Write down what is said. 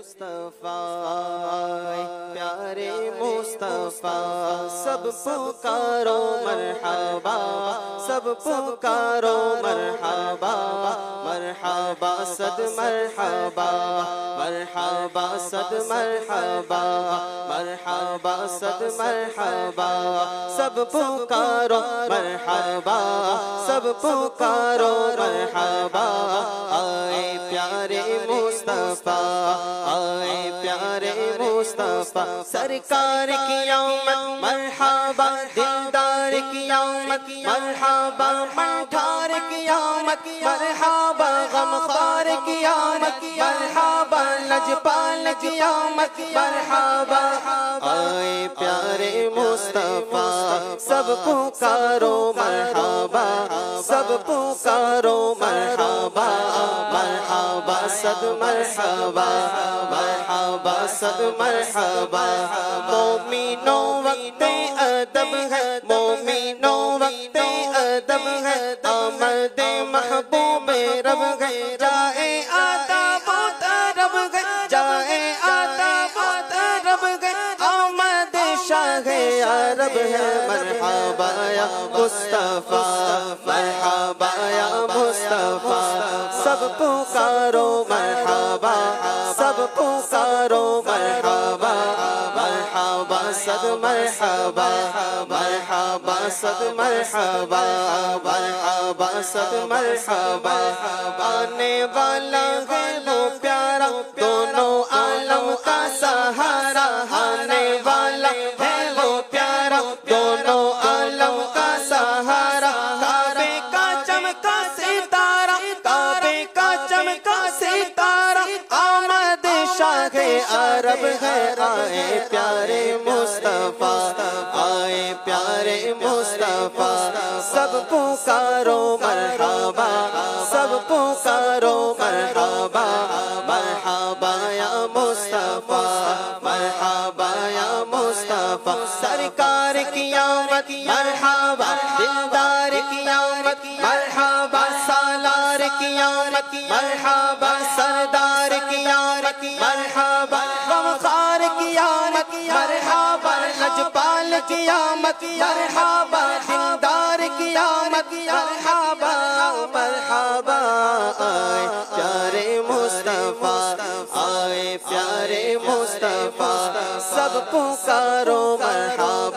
مصطفیٰ پیارے مصطفیٰ سب پکارو مرحبا سب پکارو مرحبا مرحبا صد مرحبا مرحبا صد مرحبا مرحبا صد مرحبا سب پکارو مرحبا سب پکارو مرحبا آئے پیارے مصطفیٰ آئے پیارے مصطفیٰ سرکار کی آمد مرحبا دلدار کی آمد مرحبا منٹھار کی آمد مرحبا غمخوار کی آمد مرحبا لجپال کی آمد مرحبا آئے پیارے مصطفیٰ سب پکارو مرحبا سب پکارو مرحبا مرحبا صد مرحبا مرحبا صد مرحبا مومنوں وقت ادب ہے مومنوں وقت ادب ہے آمد محبوب رب ہے جائے آتا بات رب ہے جائے آتا بات رب ہے آمد شاہ عرب ہے مرحبا یا مصطفیٰ مرحبا یا مصطفیٰ سب پکارو مرحبا سب پکارو مرحبا مرحبا صد مرحبا مرحبا صد مرحبا مرحبا صد مرحبا آنے والا ہے وہ پیارا دونوں عالم کا سہارا آنے والا ہے وہ پیارا دونوں عالم کا سہارا کعبے کا چمکا ستارہ کعبے کا چمکا ستارہ آمد شاہ عرب ہے آئے پیارے مصطفیٰ آئے پیارے مصطفیٰ سب پکارو مرحبا سب پکارو مرحبا مرحبا یا مصطفیٰ مرحبا یا مصطفیٰ سرکار کی آمد مرحبا دلدار کی آمد مرحبا سالار کی آمد مرحبا سردار کی آمد مرحبا غمخوار کی آمد مرحبا لجپال کی آمد مرحبا دلدار کی آمد مرحبا مرحبا آئے پیارے مصطفیٰ آئے پیارے مصطفیٰ سب پکارو مرحبا